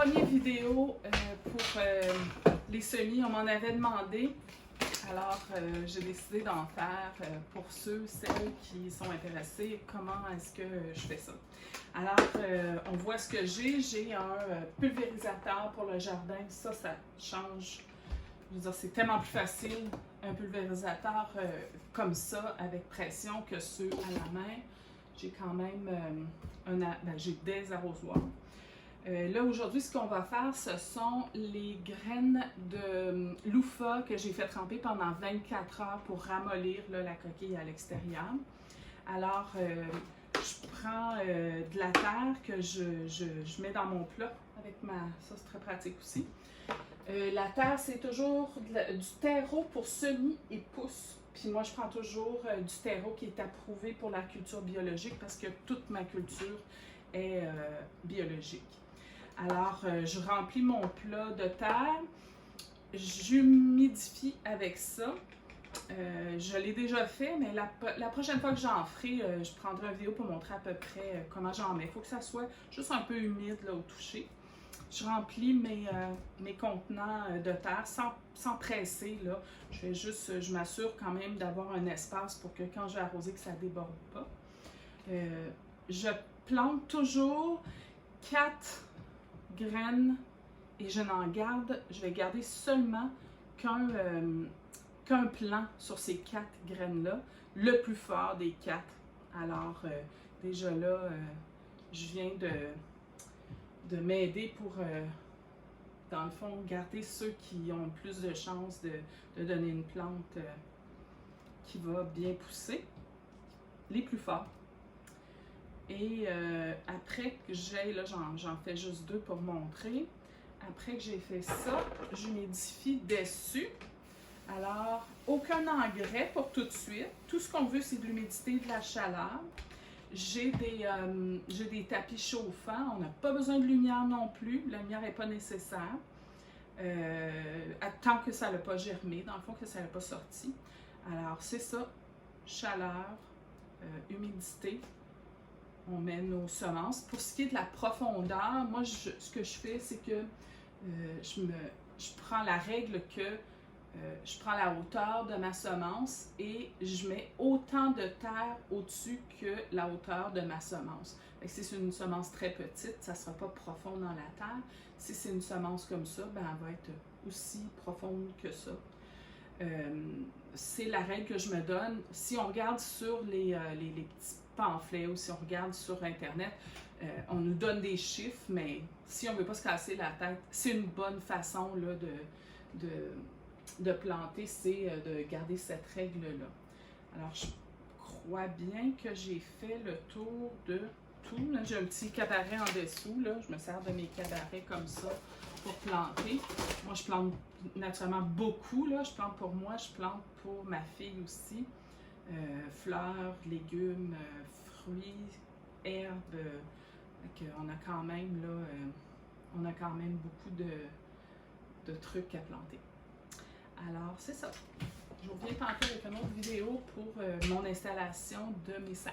première vidéo pour les semis, on m'en avait demandé. Alors, j'ai décidé d'en faire pour ceux, celles qui sont intéressés, comment est-ce que je fais ça. Alors, on voit ce que j'ai. J'ai un pulvérisateur pour le jardin. Ça change. Je veux dire, c'est tellement plus facile, un pulvérisateur comme ça, avec pression, que ceux à la main. J'ai quand même j'ai des arrosoirs. Là, aujourd'hui, ce qu'on va faire, ce sont les graines de louffa que j'ai fait tremper pendant 24 heures pour ramollir là, la coquille à l'extérieur. Alors, je prends de la terre que je mets dans mon plat avec ça, c'est très pratique aussi. La terre, c'est toujours du terreau pour semis et pousses. Puis moi, je prends toujours du terreau qui est approuvé pour la culture biologique parce que toute ma culture est biologique. Alors, je remplis mon plat de terre, j'humidifie avec ça. Je l'ai déjà fait, mais la prochaine fois que j'en ferai, je prendrai une vidéo pour montrer à peu près comment j'en mets. Il faut que ça soit juste un peu humide là, au toucher. Je remplis mes contenants de terre sans presser. Là. Je m'assure quand même d'avoir un espace pour que quand j'ai arrosé, que ça ne déborde pas. Je plante toujours 4 graines et je vais garder seulement qu'un plant sur ces 4 graines-là, le plus fort des 4. Alors, déjà là, je viens de m'aider pour, dans le fond, garder ceux qui ont le plus de chances de donner une plante qui va bien pousser, les plus forts. Et après que là j'en fais juste 2 pour montrer. Après que j'ai fait ça, j'humidifie dessus. Alors, aucun engrais pour tout de suite. Tout ce qu'on veut, c'est de l'humidité et de la chaleur. J'ai des tapis chauffants. On n'a pas besoin de lumière non plus. La lumière n'est pas nécessaire. Tant que ça n'a pas germé, dans le fond que ça n'a pas sorti. Alors, c'est ça. Chaleur, humidité. On met nos semences. Pour ce qui est de la profondeur, moi, ce que je fais, c'est que je prends la règle que je prends la hauteur de ma semence et je mets autant de terre au-dessus que la hauteur de ma semence. Si c'est une semence très petite, ça ne sera pas profond dans la terre. Si c'est une semence comme ça, ben, elle va être aussi profonde que ça. C'est la règle que je me donne. Si on regarde sur les petits pamphlets ou si on regarde sur Internet, on nous donne des chiffres, mais si on ne veut pas se casser la tête, c'est une bonne façon là, de planter, c'est de garder cette règle-là. Alors, je crois bien que j'ai fait le tour de tout. J'ai un petit cabaret en dessous. Là. Je me sers de mes cabarets comme ça pour planter. Moi, je plante naturellement beaucoup. Là. Je plante pour moi, je plante pour ma fille aussi. Fleurs, légumes, fruits, herbes. On a quand même beaucoup de trucs à planter. Alors, c'est ça. Je vous reviens tantôt avec une autre vidéo pour mon installation de mes serres.